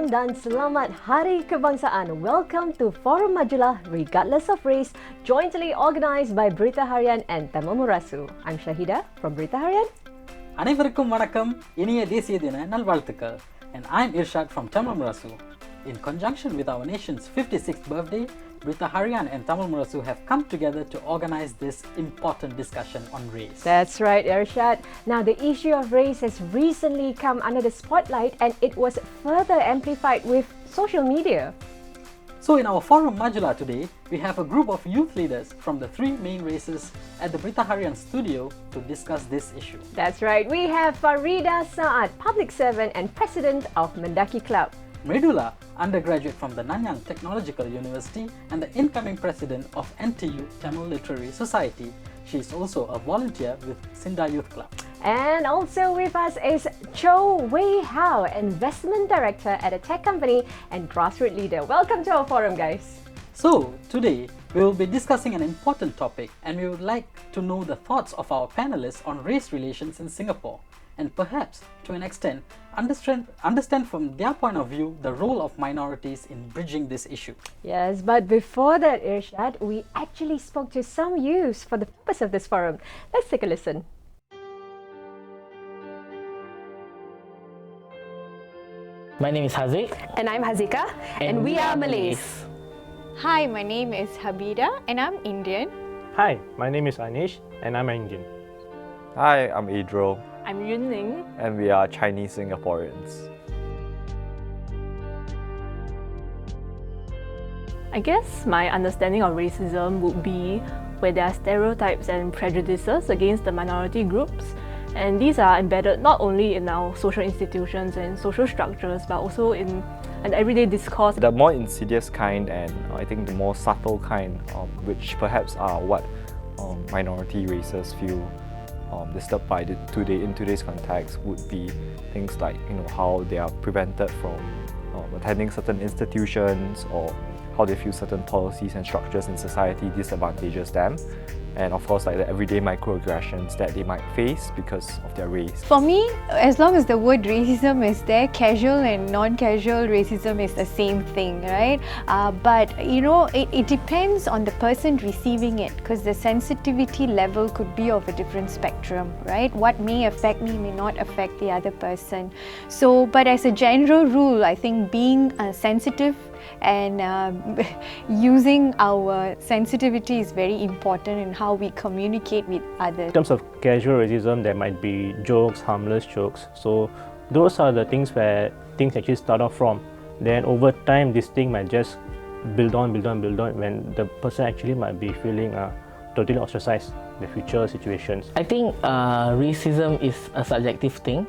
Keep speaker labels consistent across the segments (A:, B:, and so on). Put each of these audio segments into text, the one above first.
A: Harian dan selamat Hari Kebangsaan. Welcome to Forum Majulah Regardless of Race, jointly organised by Berita Harian and Tamil Murasu. I'm Shahida from Berita Harian.
B: அனைவருக்கும் வணக்கம், இனிய தேசிய தின நல்வாழ்த்துக்கள். And I'm Irshad from Tamil Murasu. In conjunction with our nation's 56th birthday, Berita Harian and Tamil Murasu have come together to organise this important discussion on race.
A: That's right, Irshad. Now, the issue of race has recently come under the spotlight and it was further amplified with social media.
B: So in our Forum Majulah today, we have a group of youth leaders from the three main races at the Berita Harian studio to discuss this issue.
A: That's right, we have Farida Saad, public servant and president of Mendaki Club.
B: Majulah, undergraduate from the Nanyang Technological University and the incoming president of NTU Tamil Literary Society. She is also a volunteer with Sinda Youth Club.
A: And also with us is Cho Wei Hao, investment director at a tech company and grassroots leader. Welcome to our forum, guys.
B: So, today we will be discussing an important topic and we would like to know the thoughts of our panelists on race relations in Singapore and perhaps, to an extent, understand from their point of view the role of minorities in bridging this issue.
A: Yes, but before that, Irshad, we actually spoke to some youths for the purpose of this forum. Let's take a listen.
C: My name is Haziq.
D: And I'm Hazika.
C: And
D: we are Malays.
E: Hi, my name is Habida and I'm Indian.
F: Hi, my name is Anish and I'm Indian.
G: Hi, I'm Adro.
E: I'm Yunning.
G: And we are Chinese Singaporeans.
E: I guess my understanding of racism would be where there are stereotypes and prejudices against the minority groups, and these are embedded not only in our social institutions and social structures but also in an everyday discourse.
G: The more insidious kind and I think the more subtle kind, which perhaps are what minority races feel disturbed by in today's context, would be things like how they are prevented from attending certain institutions, or how they feel certain policies and structures in society disadvantages them, and of course like the everyday microaggressions that they might face because of their race.
D: For me, as long as the word racism is there, casual and non-casual racism is the same thing, right? But it depends on the person receiving it, because the sensitivity level could be of a different spectrum, right? What may affect me may not affect the other person. So, but as a general rule, I think being sensitive and using our sensitivity is very important in how we communicate with others.
F: In terms of casual racism, there might be jokes, harmless jokes. So those are the things where things actually start off from. Then over time, this thing might just build on when the person actually might be feeling totally ostracized in the future situations.
C: I think racism is a subjective thing.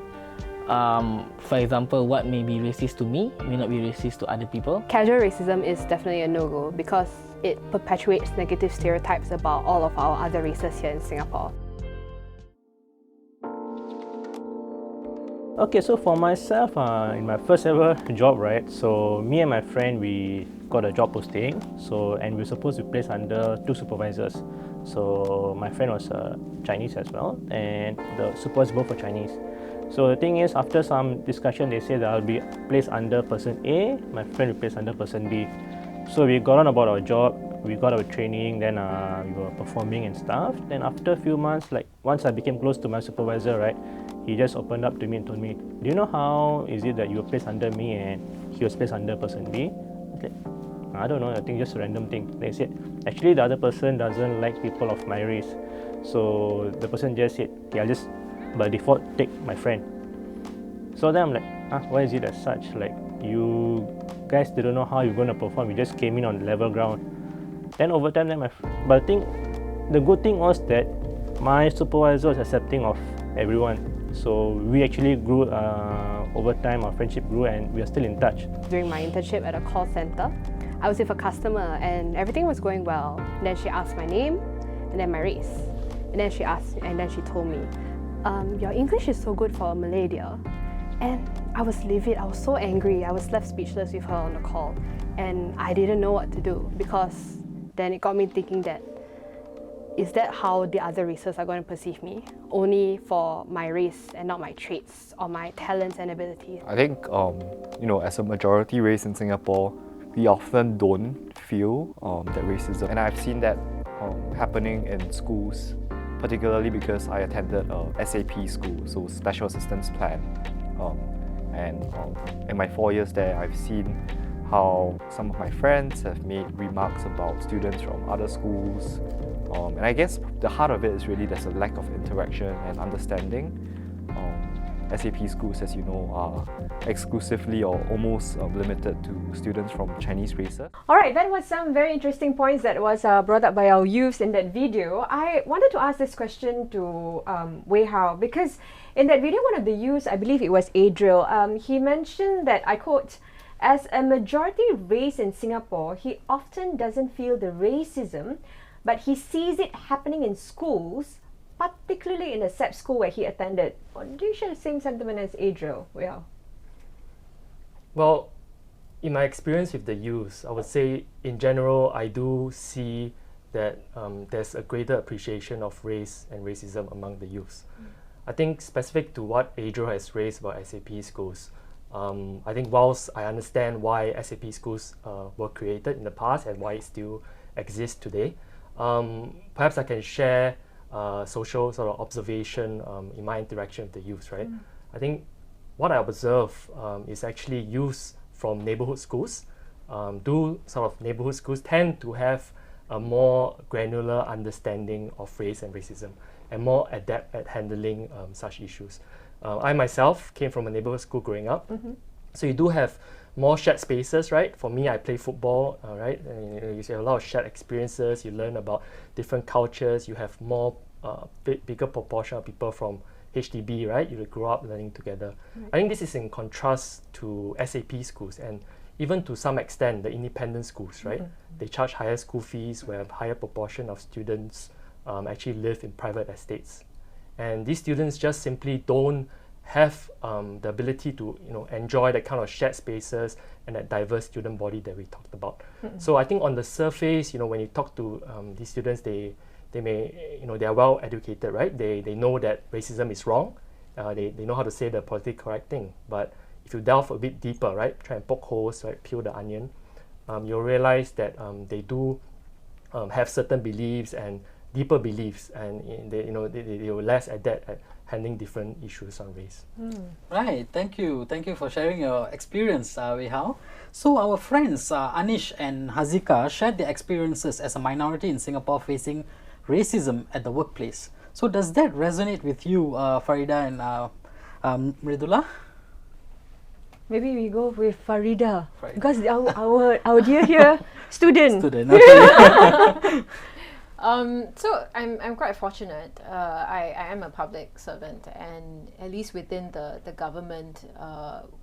C: For example, what may be racist to me may not be racist to other people.
H: Casual racism is definitely a no-go because it perpetuates negative stereotypes about all of our other races here in Singapore.
F: Okay, so for myself, in my first ever job, right? So me and my friend, we got a job posting. And we were supposed to be placed under two supervisors. So my friend was Chinese as well, and the supervisors both were Chinese. So the thing is, after some discussion, they said that I'll be placed under person A, my friend will be placed under person B. So we got on about our job, we got our training, then we were performing and stuff. Then after a few months, like once I became close to my supervisor, right, he just opened up to me and told me, do you know how is it that you were placed under me and he was placed under person B? I said, I don't know, I think just a random thing. They said, actually the other person doesn't like people of my race. So the person just said, okay, I'll just by default take my friend. So then I'm like, why is it as such? Like, you guys didn't know how you're going to perform, you just came in on level ground. Then over time, but I think the good thing was that my supervisor was accepting of everyone. So we actually grew over time, our friendship grew and we are still in touch.
H: During my internship at a call center, I was with a customer and everything was going well. And then she asked my name and then my race. And then she told me, your English is so good for a Malay, dear. And I was livid, I was so angry, I was left speechless with her on the call. And I didn't know what to do because then it got me thinking that is that how the other races are going to perceive me? Only for my race and not my traits or my talents and abilities?
G: I think, as a majority race in Singapore, we often don't feel that racism. And I've seen that happening in schools, particularly because I attended a SAP school, so Special Assistance Plan. In my 4 years there, I've seen how some of my friends have made remarks about students from other schools. And I guess the heart of it is really there's a lack of interaction and understanding. SAP schools, as you know, are exclusively or almost limited to students from Chinese races.
A: All right, that was some very interesting points that was brought up by our youths in that video. I wanted to ask this question to Wei Hao, because in that video, one of the youths, I believe it was Adriel, he mentioned that, I quote, "As a majority race in Singapore, he often doesn't feel the racism, but he sees it happening in schools, particularly in the SAP school where he attended." Do you share the same sentiment as Adriel? Yeah.
I: Well, in my experience with the youth, I would say in general, I do see that there's a greater appreciation of race and racism among the youth. I think specific to what Adriel has raised about SAP schools, I think whilst I understand why SAP schools were created in the past and why it still exists today, perhaps I can share social sort of observation in my interaction with the youth, right? I think what I observe is actually youth from neighborhood schools. Neighborhood schools tend to have a more granular understanding of race and racism and more adept at handling such issues. I myself came from a neighborhood school growing up, so you do have more shared spaces, right? For me, I play football, right? And you see a lot of shared experiences. You learn about different cultures. You have more bigger proportion of people from HDB, right? You grow up learning together. I think this is in contrast to SAP schools and even to some extent the independent schools, right? They charge higher school fees where a higher proportion of students actually live in private estates. And these students just simply don't have the ability to enjoy that kind of shared spaces and that diverse student body that we talked about. So I think on the surface, when you talk to these students, they may, they are well educated, right? They know that racism is wrong. They know how to say the politically correct thing. But if you delve a bit deeper, right, try and poke holes, right, peel the onion, you'll realize that they do have certain beliefs and deeper beliefs, and they were less adept at handling different issues on race.
B: Right, thank you for sharing your experience, Wei Hao. So our friends Anish and Hazika shared their experiences as a minority in Singapore facing racism at the workplace. So does that resonate with you, Farida and Majulah?
A: Maybe we go with Farida, because our dear here student.
B: Okay.
J: So I'm quite fortunate. I am a public servant, and at least within the government,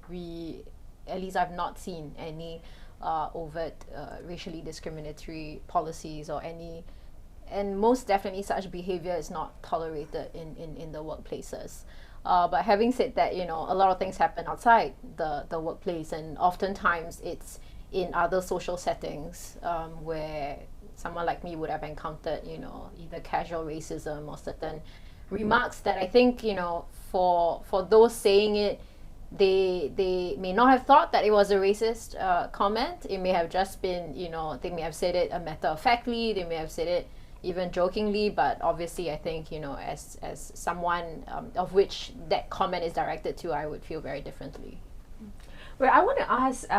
J: I've not seen any overt racially discriminatory policies or any, and most definitely such behavior is not tolerated in the workplaces. But having said that, a lot of things happen outside the workplace, and oftentimes it's in other social settings where someone like me would have encountered, either casual racism or certain remarks that I think, for those saying it, they may not have thought that it was a racist comment. It may have just been, they may have said it a matter-of-factly, they may have said it even jokingly, but obviously I think, as someone of which that comment is directed to, I would feel very differently.
A: Well, I want to ask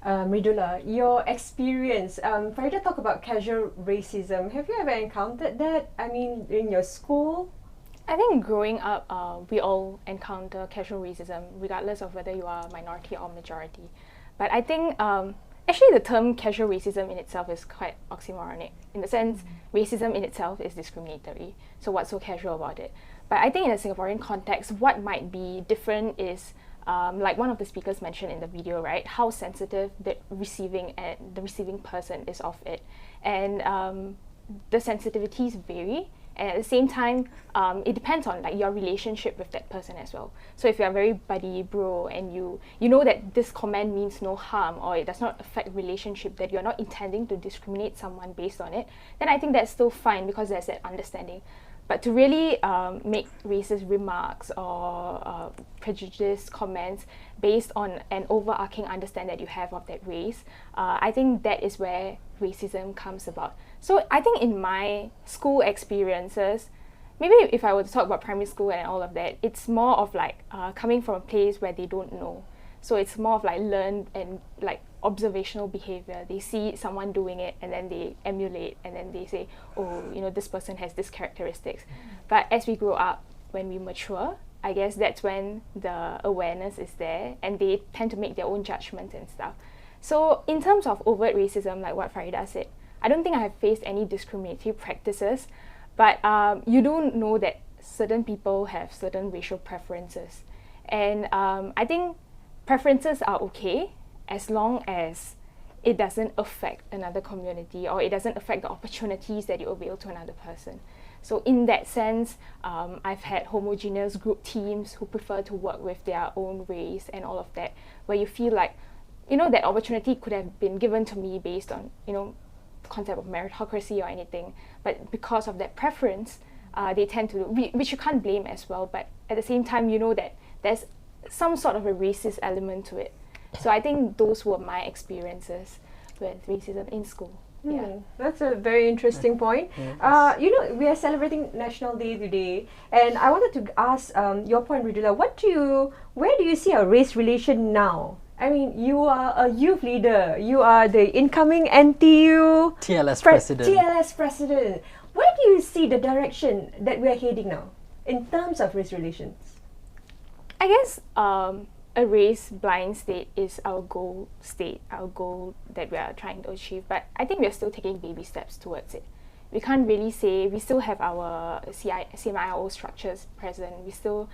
A: Majulah, your experience. Farida talked about casual racism. Have you ever encountered that? I mean, in your school?
E: I think growing up, we all encounter casual racism, regardless of whether you are a minority or majority. But I think actually the term casual racism in itself is quite oxymoronic. In the sense, racism in itself is discriminatory. So what's so casual about it? But I think in a Singaporean context, what might be different is like one of the speakers mentioned in the video, right? How sensitive the receiving person is of it, and the sensitivities vary
K: And at the same time, it depends on like your relationship with that person as well. So if you're very buddy bro and you know that this comment means no harm or it does not affect relationship, that you're not intending to discriminate someone based on it, then I think that's still fine because there's that understanding. But to really make racist remarks or prejudiced comments based on an overarching understanding that you have of that race, I think that is where racism comes about. So I think in my school experiences, maybe if I were to talk about primary school and all of that, it's more of like coming from a place where they don't know. So it's more of like learned and like observational behavior. They see someone doing it and then they emulate and then they say, oh, you know, this person has this characteristics. But as we grow up, when we mature, I guess that's when the awareness is there and they tend to make their own judgments and stuff. So in terms of overt racism, like what Farida said, I don't think I have faced any discriminatory practices, but you do know that certain people have certain racial preferences. And I think preferences are okay as long as it doesn't affect another community or it doesn't affect the opportunities that you avail to another person. So in that sense, I've had homogeneous group teams who prefer to work with their own race and all of that, where you feel like, you know, that opportunity could have been given to me based on, you know, concept of meritocracy or anything, but because of that preference, they tend to, which you can't blame as well, but at the same time, you know that there's some sort of a racist element to it. So I think those were my experiences with racism in school. Yeah.
A: That's a very interesting point. You know, we are celebrating National Day today, and I wanted to ask your point, Majulah. Where do you see our race relation now? I mean, you are a youth leader. You are the incoming NTU
B: TLS president.
A: TLS president. Where do you see the direction that we are heading now in terms of race relations?
K: I guess a race blind state is our goal that we are trying to achieve, but I think we are still taking baby steps towards it. We can't really say, we still have our CMIO structures present, we still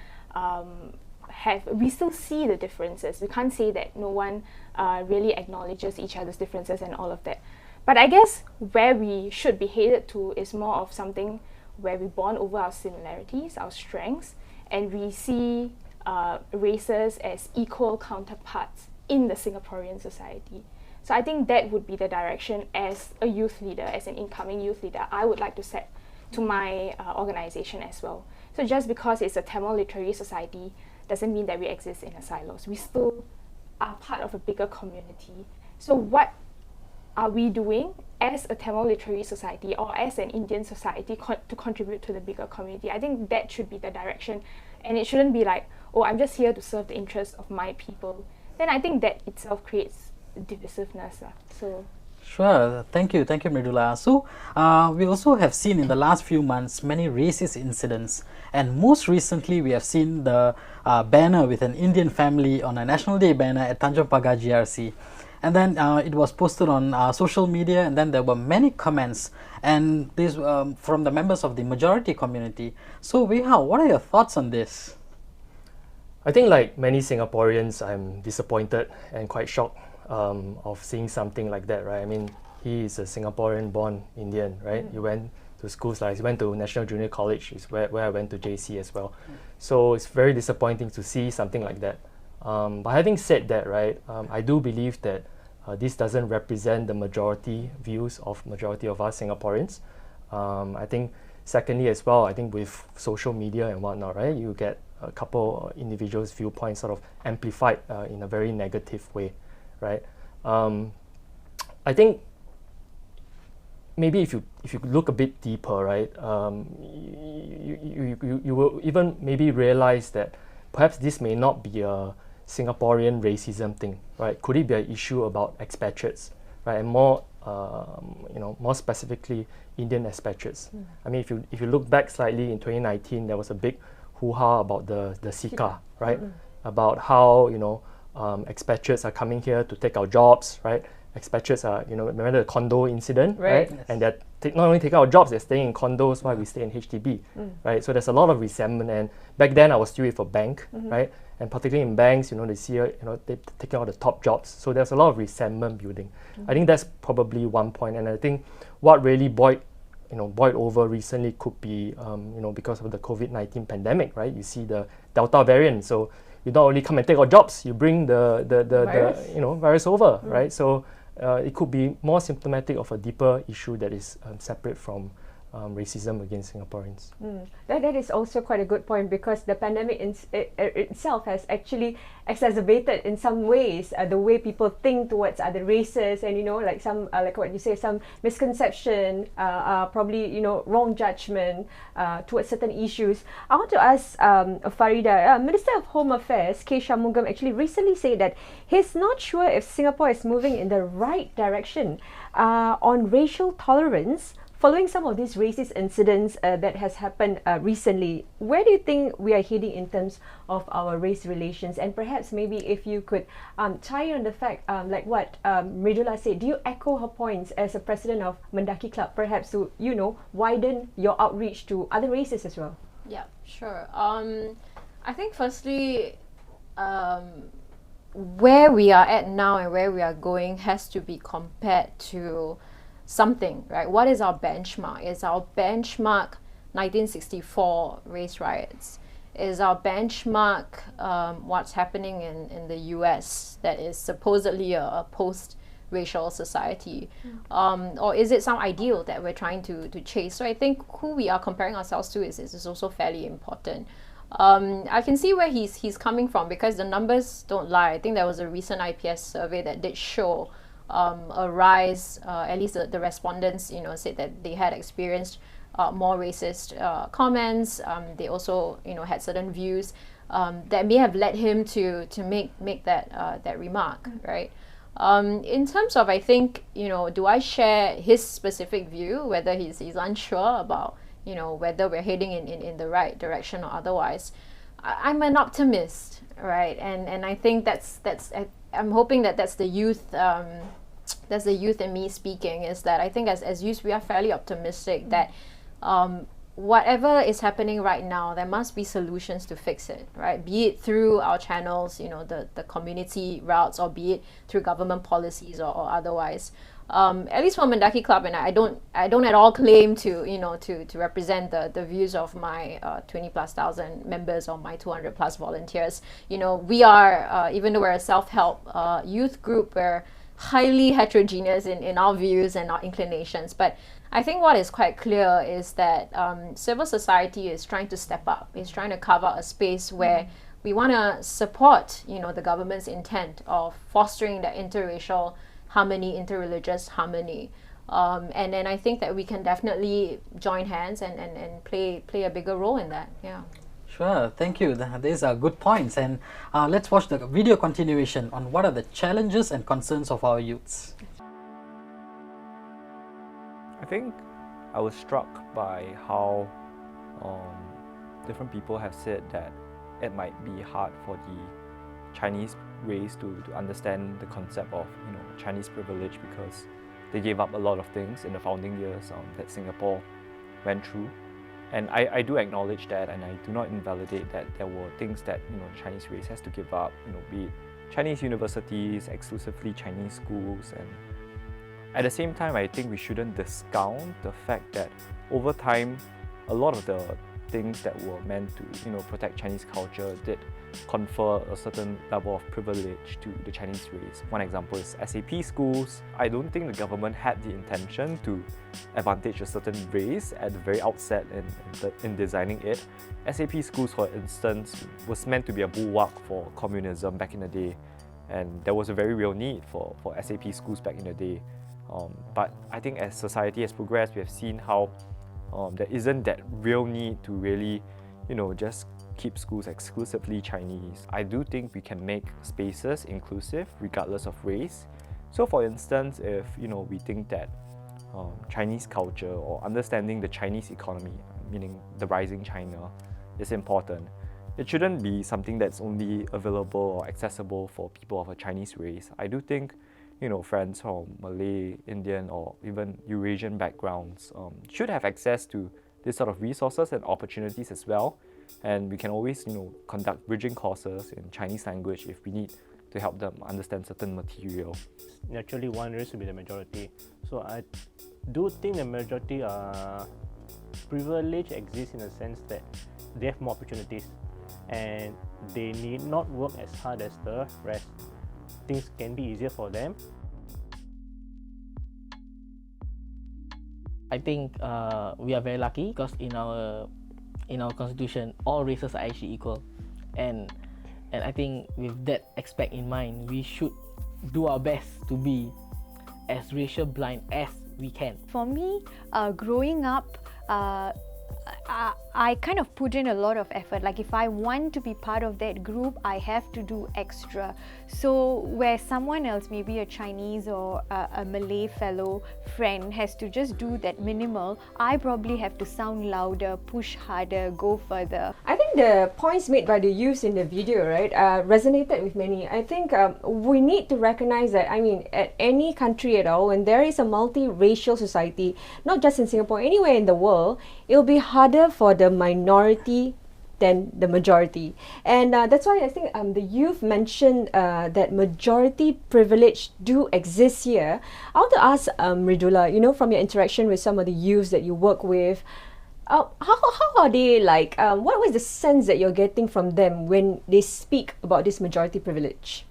K: see the differences. We can't say that no one really acknowledges each other's differences and all of that. But I guess where we should be headed to is more of something where we bond over our similarities, our strengths, and we see races as equal counterparts in the Singaporean society. So I think that would be the direction as a youth leader, as an incoming youth leader, I would like to set to my organisation as well. So just because it's a Tamil literary society doesn't mean that we exist in a silos. We still are part of a bigger community. So what are we doing as a Tamil literary society or as an Indian society to contribute to the bigger community? I think that should be the direction, and it shouldn't be like, oh, I'm just here to serve the interests of my people. Then I think that itself creates divisiveness. So.
B: Sure, thank you, Majulah. So, we also have seen in the last few months many racist incidents, and most recently we have seen the banner with an Indian family on a National Day banner at Tanjong Pagar GRC. And then it was posted on social media, and then there were many comments, and these from the members of the majority community. So, Weihao, what are your thoughts on this?
I: I think like many Singaporeans, I'm disappointed and quite shocked of seeing something like that, right? I mean, he is a Singaporean-born Indian, right? He went to schools he went to National Junior College, is where I went to JC as well. So it's very disappointing to see something like that. But having said that, right, I do believe that this doesn't represent the majority views of majority of us Singaporeans. I think secondly as well, I think with social media and whatnot, right, you get a couple individuals' viewpoints sort of amplified in a very negative way, right? I think maybe if you look a bit deeper, right, you will even maybe realize that perhaps this may not be a Singaporean racism thing, right? Could it be an issue about expatriates, right? And more, more specifically, Indian expatriates. I mean, if you look back slightly in 2019, there was a big hoo-ha about the Sika, right? About how expatriates are coming here to take our jobs, right? Expatriates are, remember the condo incident, right? Yes. And they're not only taking our jobs, they're staying in condos while we stay in HDB, right? So there's a lot of resentment. And back then, I was still with a bank, right? And particularly in banks, they see, they're taking all the top jobs. So there's a lot of resentment building. I think that's probably one point. And I think what really boiled boiled over recently could be because of the COVID-19 pandemic, right? You see the Delta variant, so you not only come and take our jobs, you bring the virus over, right? So it could be more symptomatic of a deeper issue that is separate from racism against Singaporeans.
A: That is also quite a good point, because the pandemic itself has actually exacerbated in some ways the way people think towards other races, and like some like what you say, some misconception, probably wrong judgment towards certain issues. I want to ask Farida, Minister of Home Affairs K. Shanmugam actually recently said that he's not sure if Singapore is moving in the right direction on racial tolerance following some of these racist incidents that has happened recently. Where do you think we are heading in terms of our race relations? And perhaps maybe if you could tie on the fact, like what Majulah said, do you echo her points as a president of Mendaki Club, perhaps to, widen your outreach to other races as well?
J: Yeah, sure. I think firstly, where we are at now and where we are going has to be compared to something, right? What is our benchmark? Is our benchmark 1964 race riots? Is our benchmark what's happening in the US that is supposedly a post-racial society? Or is it some ideal that we're trying to chase? So I think who we are comparing ourselves to is also fairly important. I can see where he's coming from, because the numbers don't lie. I think there was a recent IPS survey that did show a rise, at least the respondents, said that they had experienced more racist comments. They also, had certain views that may have led him to make that remark, right? In terms of, I think, do I share his specific view, whether he's unsure about, whether we're heading in the right direction or otherwise? I'm an optimist, right? And I think I'm hoping that's the youth. That's the youth in me speaking, is that I think as youth we are fairly optimistic that whatever is happening right now, there must be solutions to fix it, right? Be it through our channels, the community routes, or be it through government policies or otherwise. At least for Mendaki Club, and I don't at all claim to to represent the views of my 20,000+ members or my 200+ volunteers. We are even though we're a self-help youth group, we're highly heterogeneous in our views and our inclinations. But I think what is quite clear is that civil society is trying to step up. It's trying to carve out a space where we want to support, the government's intent of fostering the interracial harmony, interreligious harmony. And then I think that we can definitely join hands and play a bigger role in that. Yeah.
B: Sure, thank you. These are good points. And let's watch the video continuation on what are the challenges and concerns of our youths.
G: I think I was struck by how different people have said that it might be hard for the Chinese race to understand the concept of Chinese privilege, because they gave up a lot of things in the founding years that Singapore went through. And I do acknowledge that, and I do not invalidate that there were things that Chinese race has to give up, be it Chinese universities, exclusively Chinese schools. And at the same time, I think we shouldn't discount the fact that over time, a lot of the things that were meant to protect Chinese culture did confer a certain level of privilege to the Chinese race. One example is SAP schools. I don't think the government had the intention to advantage a certain race at the very outset in designing it. SAP schools, for instance, was meant to be a bulwark for communism back in the day, and there was a very real need for SAP schools back in the day. But I think as society has progressed, we have seen how there isn't that real need to really, just keep schools exclusively Chinese. I do think we can make spaces inclusive regardless of race. So for instance, if we think that Chinese culture or understanding the Chinese economy, meaning the rising China, is important, it shouldn't be something that's only available or accessible for people of a Chinese race. I do think friends from Malay, Indian, or even Eurasian backgrounds should have access to this sort of resources and opportunities as well. And we can always, conduct bridging courses in Chinese language if we need to help them understand certain material.
F: Naturally, one race will be the majority. So I do think the majority privilege exists in the sense that they have more opportunities and they need not work as hard as the rest. Things can be easier for them.
C: I think we are very lucky because in our constitution, all races are actually equal, and I think with that aspect in mind, we should do our best to be as racial blind as we can.
D: For me, growing up, I kind of put in a lot of effort. Like if I want to be part of that group, I have to do extra. So where someone else, maybe a Chinese or a Malay fellow friend, has to just do that minimal, I probably have to sound louder, push harder, go further.
A: I think the points made by the youths in the video, right, resonated with many. I think we need to recognize that, I mean, at any country at all, when there is a multi-racial society, not just in Singapore, anywhere in the world, it'll be harder for the minority than the majority. And that's why I think the youth mentioned that majority privilege do exist here. I want to ask Majulah, you know, from your interaction with some of the youths that you work with, how are they like? What was the sense that you're getting from them when they speak about this majority privilege?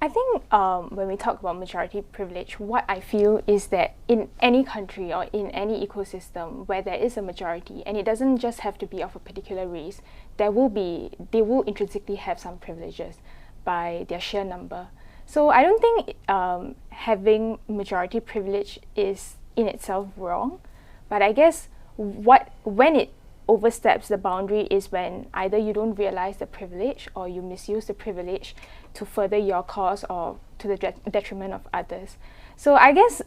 K: I think when we talk about majority privilege, what I feel is that in any country or in any ecosystem where there is a majority, and it doesn't just have to be of a particular race, they will intrinsically have some privileges by their sheer number. So I don't think having majority privilege is in itself wrong, but I guess when it oversteps the boundary is when either you don't realize the privilege or you misuse the privilege to further your cause or to the detriment of others. So I guess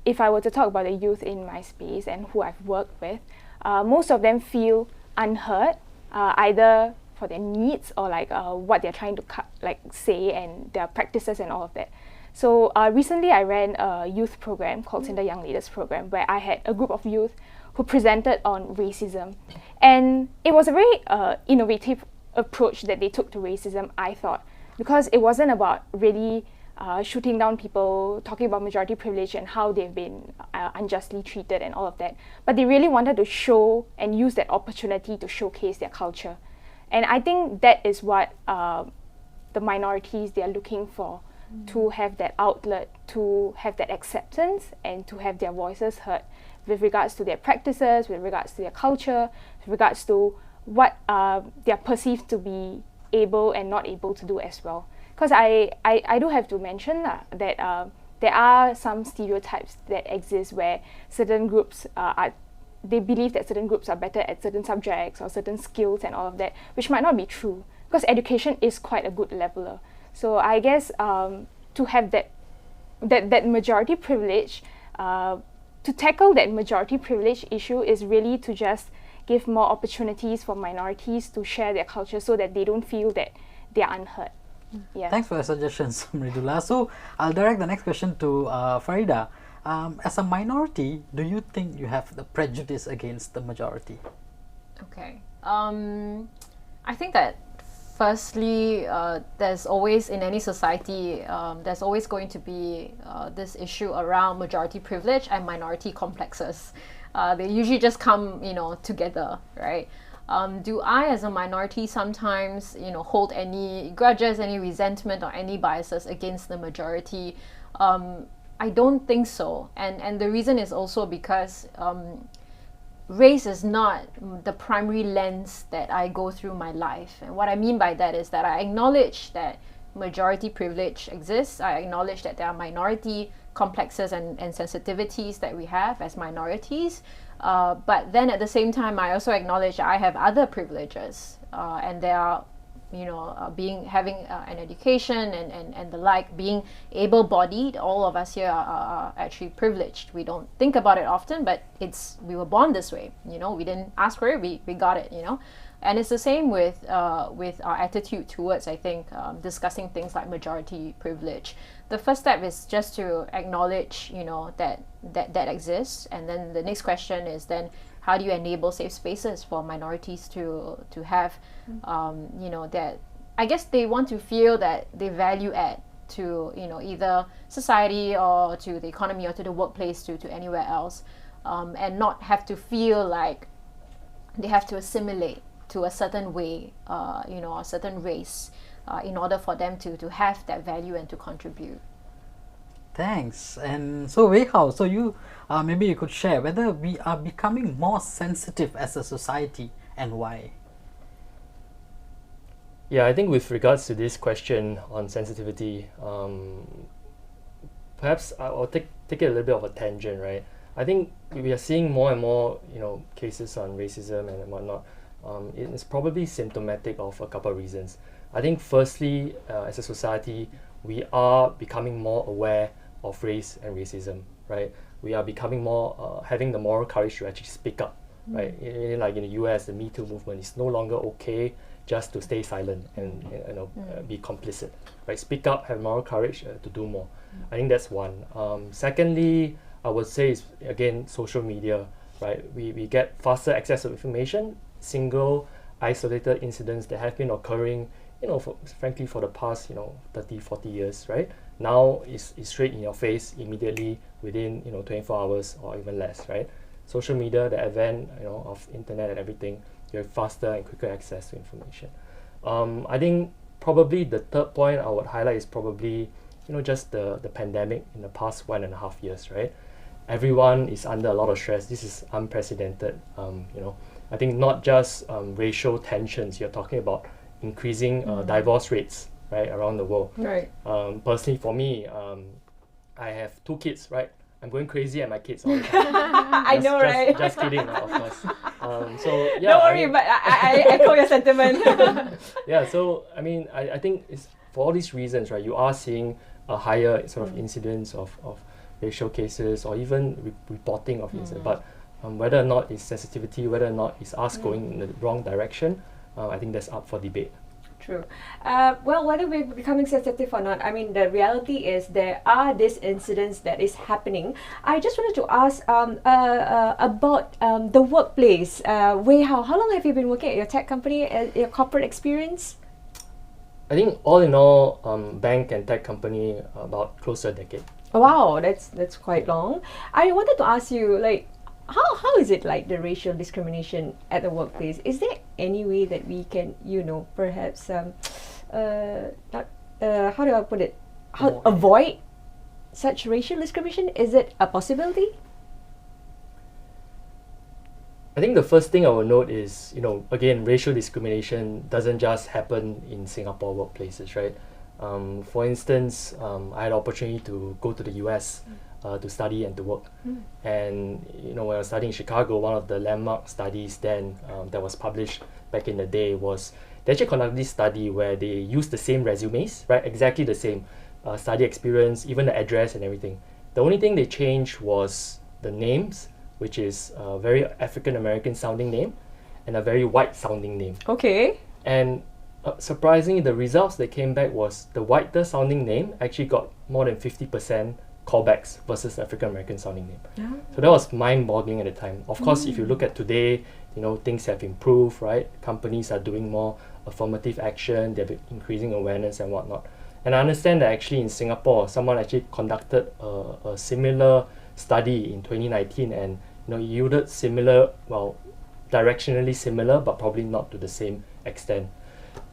K: if I were to talk about the youth in my space and who I've worked with, most of them feel unheard, either for their needs or like what they're trying to say and their practices and all of that. So recently I ran a youth program called Cinder Young Leaders Program, where I had a group of youth who presented on racism. And it was a very innovative approach that they took to racism, I thought, because it wasn't about really shooting down people, talking about majority privilege and how they've been unjustly treated and all of that. But they really wanted to show and use that opportunity to showcase their culture. And I think that is what the minorities, they are looking for, to have that outlet, to have that acceptance and to have their voices heard with regards to their practices, with regards to their culture, with regards to what they are perceived to be able and not able to do as well. Because I do have to mention that there are some stereotypes that exist where certain groups they believe that certain groups are better at certain subjects or certain skills and all of that, which might not be true, because education is quite a good leveler. So I guess to have that majority privilege, to tackle that majority privilege issue is really to just give more opportunities for minorities to share their culture so that they don't feel that they are unheard. Yeah.
B: Thanks for the suggestions, Majulah. So I'll direct the next question to Farida. As a minority, do you think you have the prejudice against the majority?
J: Okay. I think that firstly, there's always, in any society, there's always going to be this issue around majority privilege and minority complexes. They usually just come, together, right? Do I, as a minority, sometimes, hold any grudges, any resentment, or any biases against the majority? I don't think so, and the reason is also because race is not the primary lens that I go through my life. And what I mean by that is that I acknowledge that majority privilege exists. I acknowledge that there are minority complexes and sensitivities that we have as minorities. But then at the same time, I also acknowledge that I have other privileges. And there are, having an education and the like, being able-bodied. All of us here are actually privileged. We don't think about it often, but we were born this way. We didn't ask for it, we got it. And it's the same with our attitude towards, I think, discussing things like majority privilege. The first step is just to acknowledge, that exists, and then the next question is then, how do you enable safe spaces for minorities to have, that I guess they want to feel that they value add to either society or to the economy or to the workplace, to anywhere else, and not have to feel like they have to assimilate to a certain way, a certain race, in order for them to have that value and to contribute.
B: Thanks. And so Wei Hao, so you maybe you could share whether we are becoming more sensitive as a society and why.
I: Yeah, I think with regards to this question on sensitivity, perhaps I'll take it a little bit of a tangent, right? I think we are seeing more and more, cases on racism and whatnot. It's probably symptomatic of a couple of reasons. I think firstly, as a society, we are becoming more aware of race and racism, right? We are becoming more, having the moral courage to actually speak up, right? Like in the US, the Me Too movement is no longer okay just to stay silent and be complicit, right? Speak up, have moral courage to do more. I think that's one. Secondly, I would say is again social media, right? We get faster access to information, single isolated incidents that have been occurring, frankly for the past 30, 40 years, right? Now is straight in your face immediately within 24 hours or even less, right? Social media, the advent of internet and everything, you have faster and quicker access to information. I think probably the third point I would highlight is probably just the pandemic in the past 1.5 years, right? Everyone is under a lot of stress. This is unprecedented. I think not just racial tensions. You're talking about increasing divorce rates, right, around the world.
A: Right.
I: Personally, for me, I have 2 kids, right? I'm going crazy at my kids all the time.
A: I know, right?
I: Just kidding, of course. So yeah.
A: Don't worry, but I echo your sentiment.
I: Yeah. So I mean, I think it's for all these reasons, right? You are seeing a higher sort of incidence of racial cases or even reporting of incidents. But whether or not it's sensitivity, whether or not it's us going in the wrong direction, I think that's up for debate.
A: True. Well, whether we're becoming sensitive or not, I mean, the reality is there are these incidents that is happening. I just wanted to ask about the workplace. Wei Hao, how long have you been working at your tech company, your corporate experience?
I: I think all in all, bank and tech company, about close to a decade.
A: Wow, that's quite long. I wanted to ask you, like, how is it like the racial discrimination at the workplace? Is there any way that we can, perhaps, how do I put it? Avoid such racial discrimination? Is it a possibility?
I: I think the first thing I will note is, again, racial discrimination doesn't just happen in Singapore workplaces, right? For instance, I had the opportunity to go to the US to study and to work. And when I was studying in Chicago, one of the landmark studies then that was published back in the day was they actually conducted this study where they used the same resumes, right? Exactly the same study experience, even the address and everything. The only thing they changed was the names, which is a very African American sounding name and a very white sounding name.
A: Okay.
I: And surprisingly, the results that came back was the whiter sounding name actually got more than 50% callbacks versus African American sounding name.
A: Yeah.
I: So that was mind-boggling at the time. Of course, if you look at today, things have improved, right? Companies are doing more affirmative action, they're increasing awareness and whatnot. And I understand that actually in Singapore, someone actually conducted a similar study in 2019 and yielded similar, well, directionally similar, but probably not to the same extent.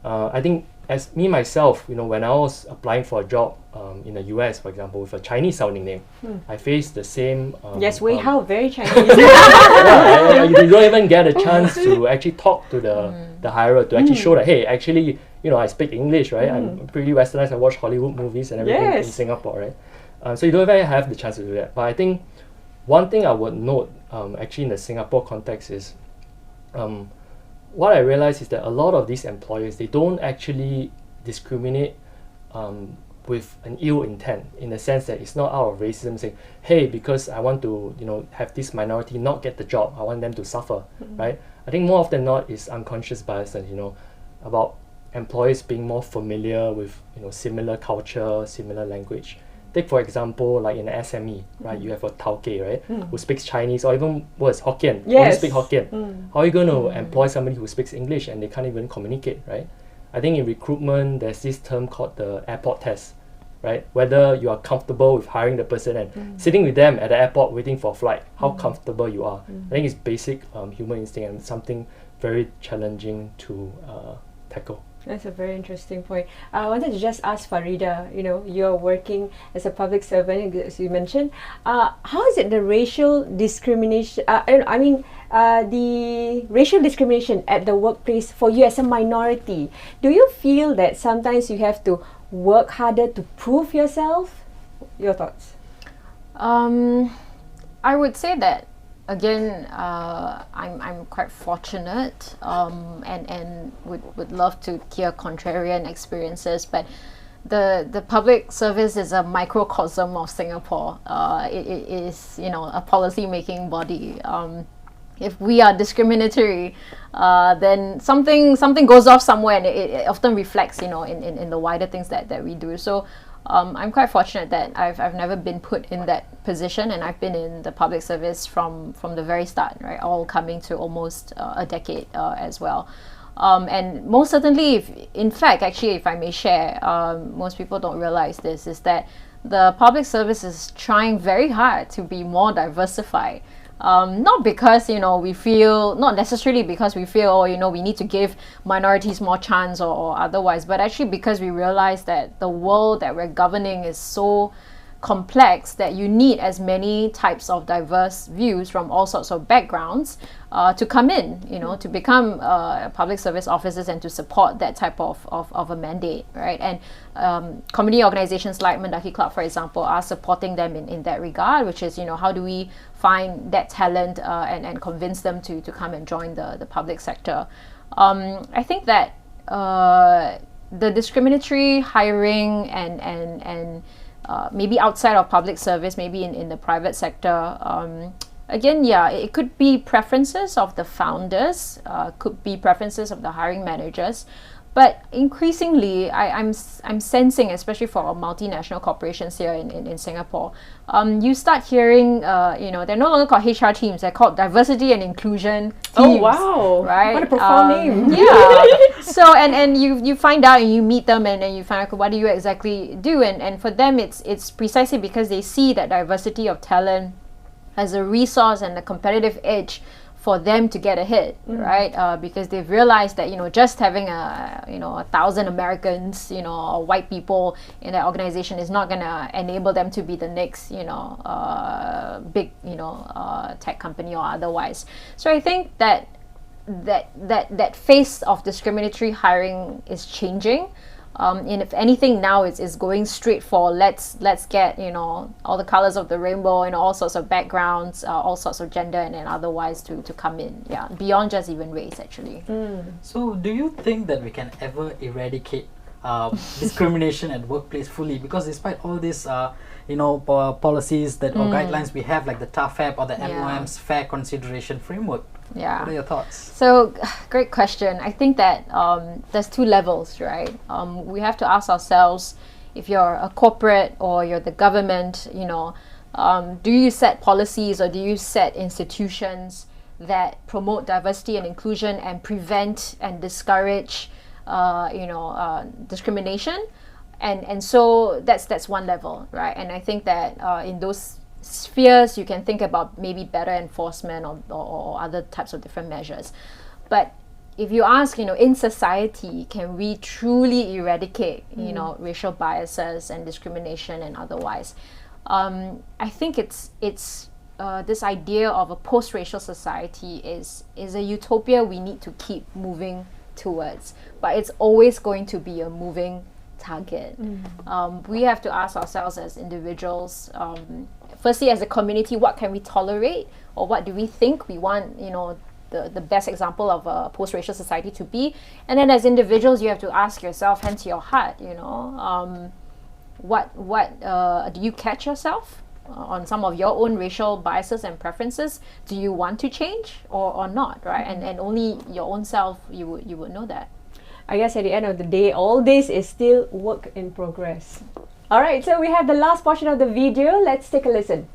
I: I think as me myself, when I was applying for a job in the US, for example, with a Chinese sounding name, I faced the same.
A: Yes, Wei Hao, very Chinese.
I: You don't even get a chance to actually talk to the hirer to actually show that, hey, actually, I speak English, right? I'm pretty westernized. I watch Hollywood movies and everything in Singapore, right? So you don't even have the chance to do that. But I think one thing I would note, actually in the Singapore context is, what I realized is that a lot of these employers, they don't actually discriminate with an ill intent, in the sense that it's not out of racism saying, hey, because I want to have this minority not get the job, I want them to suffer, right? I think more often than not is unconscious bias and about employers being more familiar with similar culture, similar language. Take for example, like in SME, right? You have a tauke, right? Who speaks Chinese or even worse, Hokkien. Only speak Hokkien. How are you going to employ somebody who speaks English and they can't even communicate, right? I think in recruitment, there's this term called the airport test. right? Whether you are comfortable with hiring the person and sitting with them at the airport waiting for a flight, how comfortable you are. I think it's basic human instinct and something very challenging to tackle.
A: That's a very interesting point. I wanted to just ask Farida, you're working as a public servant, as you mentioned. How is it the racial discrimination, the racial discrimination at the workplace for you as a minority? Do you feel that sometimes you have to work harder to prove yourself? Your thoughts?
J: I would say that again, I'm quite fortunate and would love to hear contrarian experiences, but the public service is a microcosm of Singapore. It is a policy making body. If we are discriminatory, then something goes off somewhere, and it often reflects in the wider things that we do. So I'm quite fortunate that I've never been put in that position, and I've been in the public service from the very start, right? All coming to almost a decade as well. And most certainly, if I may share, most people don't realize this, is that the public service is trying very hard to be more diversified. Not because we feel, not necessarily because we feel we need to give minorities more chance or otherwise, but actually because we realize that the world that we're governing is so complex that you need as many types of diverse views from all sorts of backgrounds to come in, to become public service officers and to support that type of a mandate, right? And community organizations like Mendaki Club, for example, are supporting them in that regard, which is, how do we find that talent and convince them to come and join the public sector. I think that the discriminatory hiring and maybe outside of public service, maybe in the private sector, again, it could be preferences of the founders, could be preferences of the hiring managers. But increasingly, I'm sensing, especially for multinational corporations here in Singapore, you start hearing, they're no longer called HR teams, they're called diversity and inclusion teams.
A: Oh, wow.
J: Right?
A: What a profound name.
J: Yeah. So, and you find out and you meet them and then you find out, what do you exactly do? And for them, it's precisely because they see that diversity of talent as a resource and a competitive edge for them to get ahead, right? Because they've realized that just having 1,000 Americans, or white people in their organization is not gonna enable them to be the next, big, tech company or otherwise. So I think that face of discriminatory hiring is changing. And if anything now is going straight for let's get all the colors of the rainbow and all sorts of backgrounds, all sorts of gender and otherwise to come in, beyond just even race actually.
B: So do you think that we can ever eradicate discrimination at workplace fully? Because despite all these policies that or guidelines we have, like the TAFEP or the MOM's fair consideration framework, what are your thoughts?
J: So, great question. I think that there's two levels, right? We have to ask ourselves, if you're a corporate or you're the government, do you set policies or do you set institutions that promote diversity and inclusion and prevent and discourage, discrimination? And so that's one level, right? And I think that in those spheres, you can think about maybe better enforcement or other types of different measures. But if you ask, in society, can we truly eradicate, racial biases and discrimination and otherwise? I think it's this idea of a post-racial society is a utopia we need to keep moving towards, but it's always going to be a moving target. We have to ask ourselves as individuals, firstly as a community, what can we tolerate or what do we think we want the best example of a post-racial society to be? And then as individuals, you have to ask yourself, hand to your heart, what do you catch yourself on some of your own racial biases and preferences? Do you want to change or not, right? And only your own self you would know that.
A: I guess at the end of the day, all this is still work in progress. All right, so we have the last portion of the video. Let's take a listen.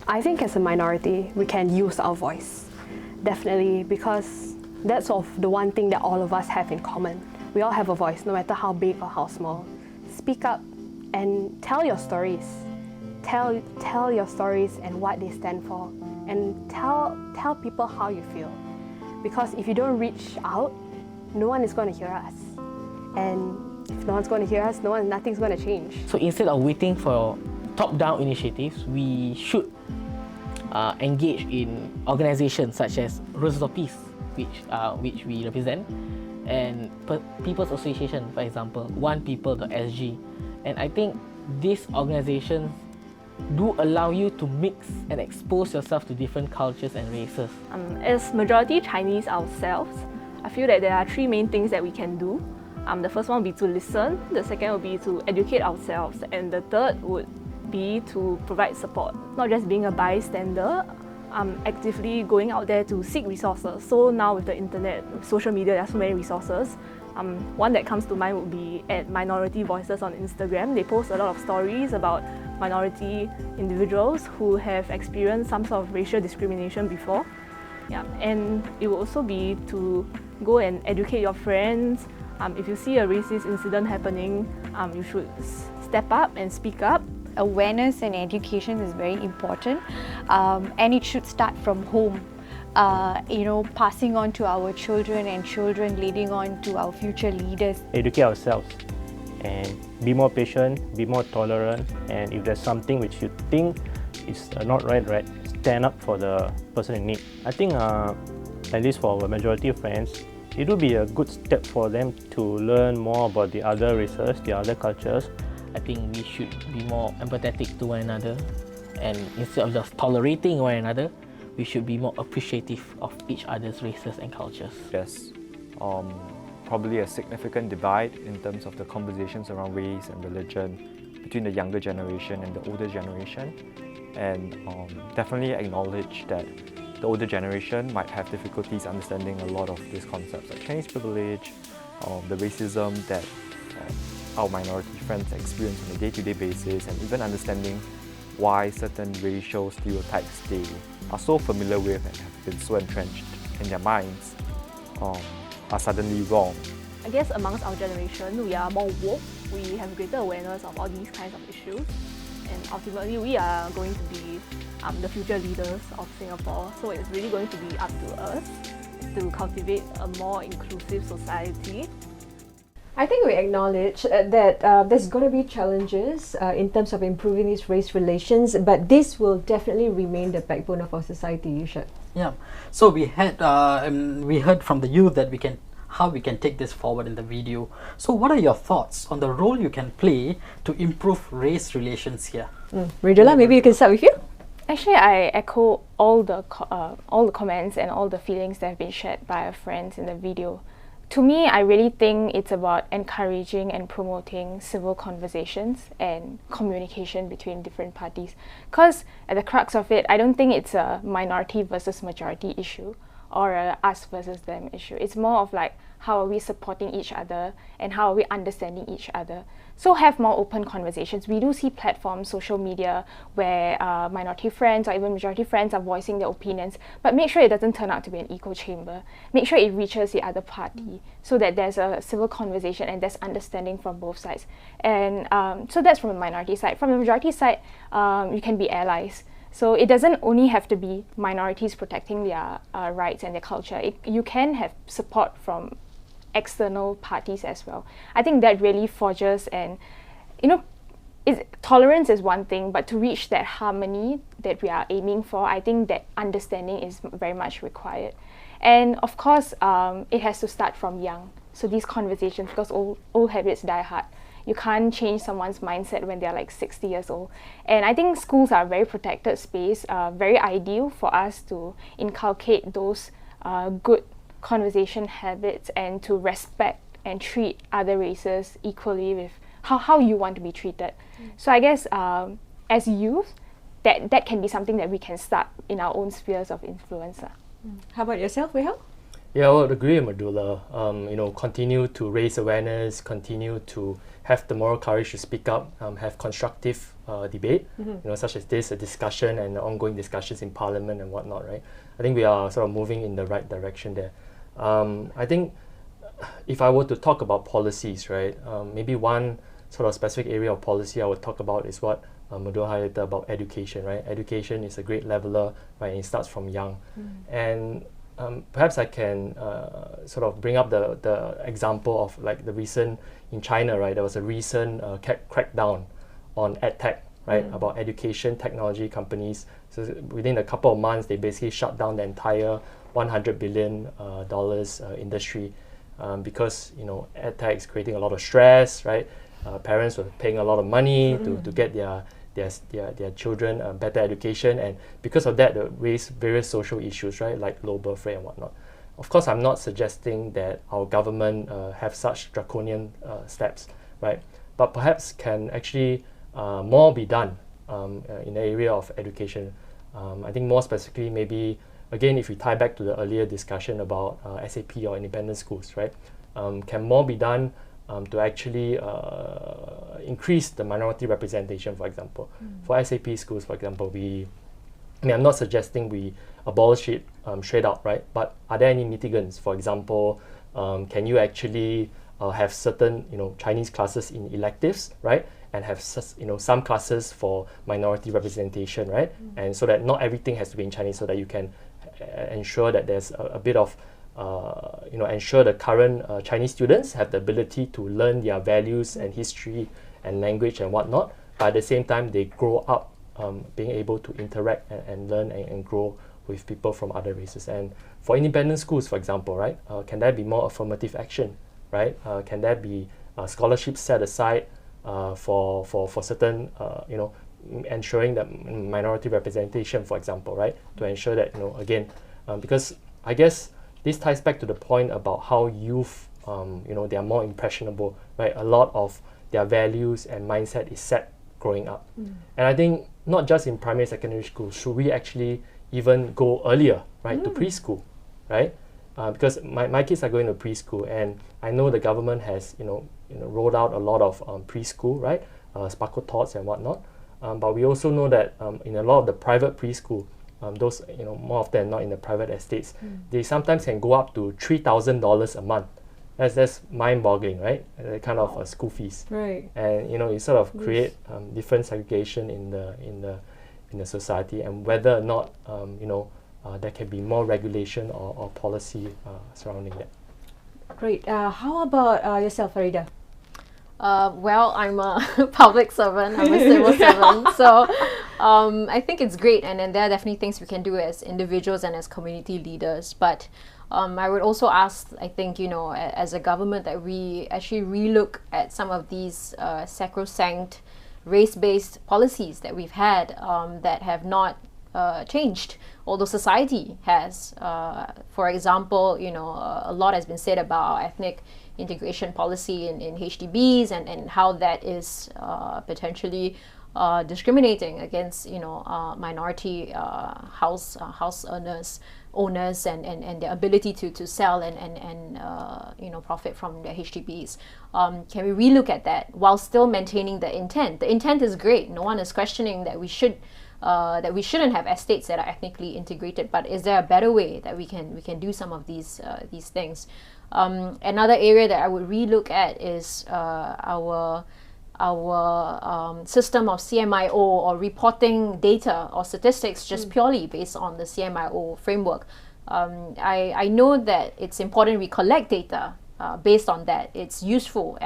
H: I think as a minority, we can use our voice. Definitely, because that's the one thing that all of us have in common. We all have a voice, no matter how big or how small. Speak up and tell your stories. Tell your stories and what they stand for, and tell people how you feel. Because if you don't reach out, no one is going to hear us. And if no one's going to hear us, nothing's going to change.
C: So instead of waiting for top-down initiatives, we should engage in organizations such as Roses of Peace, which we represent, and People's Association, for example, onepeople.sg. And I think these organizations do allow you to mix and expose yourself to different cultures and races.
E: As majority Chinese ourselves, I feel that there are three main things that we can do. The first one would be to listen, the second would be to educate ourselves, and the third would be to provide support. Not just being a bystander, actively going out there to seek resources. So now with the internet, social media, there are so many resources. One that comes to mind would be at Minority Voices on Instagram. They post a lot of stories about minority individuals who have experienced some sort of racial discrimination before. Yeah, and it will also be to go and educate your friends. If you see a racist incident happening, you should step up and speak up.
D: Awareness and education is very important, and it should start from home. Passing on to our children, and children leading on to our future leaders.
F: Educate ourselves and be more patient, be more tolerant, and if there's something which you think is not right, stand up for the person in need. I think at least for our majority of friends, it would be a good step for them to learn more about the other races, the other cultures.
C: I think we should be more empathetic to one another, and instead of just tolerating one another, we should be more appreciative of each other's races and cultures.
G: Yes, probably a significant divide in terms of the conversations around race and religion between the younger generation and the older generation, and definitely acknowledge that the older generation might have difficulties understanding a lot of these concepts like Chinese privilege, the racism that our minority friends experience on a day-to-day basis, and even understanding why certain racial stereotypes they are so familiar with and have been so entrenched in their minds are suddenly wrong.
E: I guess amongst our generation, we are more woke, we have greater awareness of all these kinds of issues, and ultimately we are going to be the future leaders of Singapore. So it's really going to be up to us to cultivate a more inclusive society.
A: I think we acknowledge that there's going to be challenges in terms of improving these race relations, but this will definitely remain the backbone of our society, Yushad.
B: Yeah. So we heard from the youth that how we can take this forward in the video. So what are your thoughts on the role you can play to improve race relations here?
A: Majulah, maybe you can start with you.
K: Actually, I echo all the comments and all the feelings that have been shared by our friends in the video. To me, I really think it's about encouraging and promoting civil conversations and communication between different parties. Because at the crux of it, I don't think it's a minority versus majority issue or a us versus them issue. It's more of like, how are we supporting each other and how are we understanding each other? So have more open conversations. We do see platforms, social media, where minority friends or even majority friends are voicing their opinions, but make sure it doesn't turn out to be an echo chamber. Make sure it reaches the other party so that there's a civil conversation and there's understanding from both sides. And so that's from the minority side. From the majority side, you can be allies. So it doesn't only have to be minorities protecting their rights and their culture. You can have support from external parties as well. I think that really forges, and tolerance is one thing, but to reach that harmony that we are aiming for, I think that understanding is very much required. And of course, it has to start from young. So these conversations, because old habits die hard. You can't change someone's mindset when they're like 60 years old. And I think schools are a very protected space, very ideal for us to inculcate those good conversation habits and to respect and treat other races equally with how you want to be treated. So I guess as youth, that can be something that we can start in our own spheres of influence.
A: How about yourself, Wehao?
I: Yeah, I would agree with Majulah. Continue to raise awareness, continue to have the moral courage to speak up, have constructive debate, such as this, a discussion and ongoing discussions in Parliament and whatnot, right? I think we are sort of moving in the right direction there. I think if I were to talk about policies, right, maybe one sort of specific area of policy I would talk about is what Majulah highlighted about education, right? Education is a great leveler, right? And it starts from young. And perhaps I can sort of bring up the example of like the recent, in China, right? There was a recent crackdown on edtech, right? About education technology companies. So within a couple of months, they basically shut down the entire $100 billion industry because, you know, edtech is creating a lot of stress, right? Parents were paying a lot of money to get their children better education, and because of that, they raised various social issues, right, like low birth rate and whatnot. Of course, I'm not suggesting that our government have such draconian steps, right? But perhaps can actually more be done in the area of education. I think more specifically, maybe again, if we tie back to the earlier discussion about SAP or independent schools, right? Can more be done to actually increase the minority representation, for example. For SAP schools, for example, I'm not suggesting we abolish it straight out, right? But are there any mitigants? For example, can you actually have certain, you know, Chinese classes in electives, right? And have some classes for minority representation, right? And so that not everything has to be in Chinese, so that you can ensure that there's a bit of ensure the current Chinese students have the ability to learn their values and history and language and whatnot, but at the same time they grow up being able to interact and learn and grow with people from other races. And for independent schools, for example, right, can there be more affirmative action, right? Can there be scholarships set aside for certain, ensuring that minority representation, for example, right, to ensure that, again, because I guess this ties back to the point about how youth, they are more impressionable, right? A lot of their values and mindset is set growing up. And I think not just in primary, secondary school, should we actually even go earlier, right, to preschool, right? Because my kids are going to preschool, and I know the government has, rolled out a lot of preschool, right, Sparkle Tots and whatnot. But we also know that in a lot of the private preschool, those, more often than not in the private estates, they sometimes can go up to $3,000 a month. That's mind-boggling, right? Kind of school fees,
A: right?
I: And you sort of create different segregation in the society, and whether or not there can be more regulation or policy surrounding that.
A: Great. How about yourself, Farida?
J: Well, I'm a public servant, I'm a civil servant, so I think it's great, and then there are definitely things we can do as individuals and as community leaders. But I would also ask, I think, as a government, that we actually relook at some of these sacrosanct race-based policies that we've had that have not changed, although society has. For example, a lot has been said about our ethnic integration policy in HDBs and how that is potentially discriminating against minority house owners and their ability to sell and profit from their HDBs. Can we relook at that while still maintaining the intent? The intent is great. No one is questioning that we shouldn't have estates that are ethnically integrated. But is there a better way that we can do some of these things? Another area that I would relook at is our system of CMIO, or reporting data or statistics just purely based on the CMIO framework. I know that it's important we collect data based on that. It's useful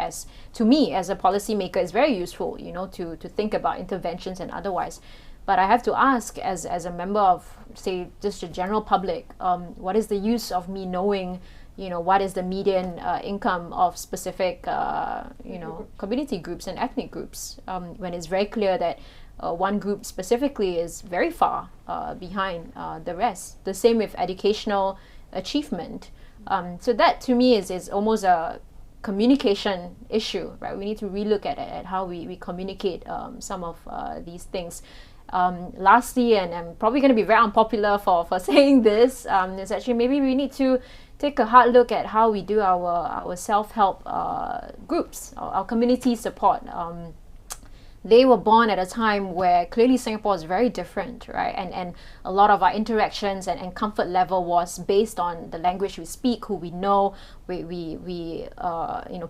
J: to me as a policymaker. It's very useful, to think about interventions and otherwise. But I have to ask, as a member of, say, just the general public, what is the use of me knowing, what is the median income of specific, community groups and ethnic groups, when it's very clear that one group specifically is very far behind the rest. The same with educational achievement. So that, to me, is almost a communication issue, right? We need to relook at how we communicate some of these things. Lastly, and I'm probably going to be very unpopular for saying this, is actually maybe we need to take a hard look at how we do our self-help groups, our community support. they were born at a time where clearly Singapore is very different, right? And a lot of our interactions and comfort level was based on the language we speak, who we know. We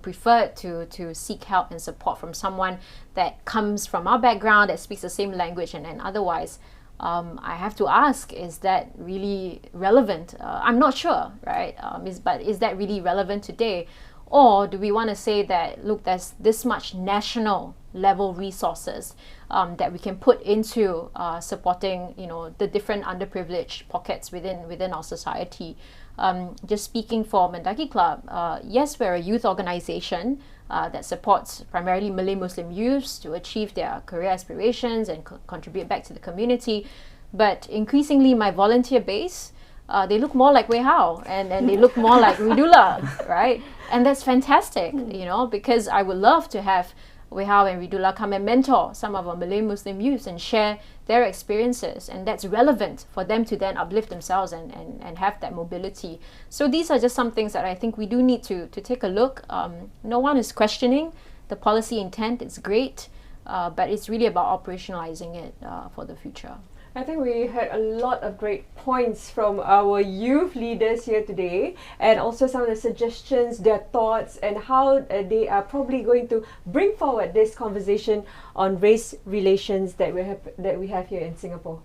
J: preferred to seek help and support from someone that comes from our background, that speaks the same language, and otherwise. I have to ask, is that really relevant? I'm not sure, right? But is that really relevant today? Or do we want to say that, look, there's this much national level resources that we can put into supporting, the different underprivileged pockets within our society? Just speaking for Mendaki Club, yes, we're a youth organization that supports primarily Malay Muslim youths to achieve their career aspirations and contribute back to the community. But increasingly, my volunteer base, they look more like Wei Hao and they look more like Majulah, right? And that's fantastic, because I would love to have Wei Hao and Majulah come and mentor some of our Malay Muslim youths and share their experiences, and that's relevant for them to then uplift themselves and have that mobility. So these are just some things that I think we do need to take a look. No one is questioning the policy intent, it's great, but it's really about operationalizing it for the future.
A: I think we heard a lot of great points from our youth leaders here today, and also some of the suggestions, their thoughts, and how they are probably going to bring forward this conversation on race relations that we have here in Singapore.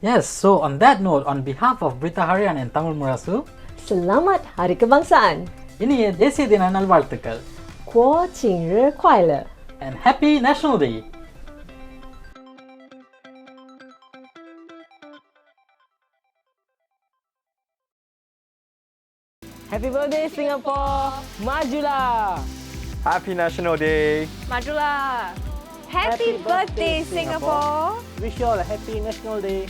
B: Yes, so on that note, on behalf of Berita Harian and Tamil Murasu,
A: Selamat Hari Kebangsaan.
B: இனிய தேசிய தின நல்வாழ்த்துக்கள்.
A: 国庆日快乐
B: And Happy National Day.
C: Happy birthday, Singapore! Majulah!
G: Happy National Day!
D: Majulah! Happy birthday, Singapore!
C: Wish you all a happy National Day.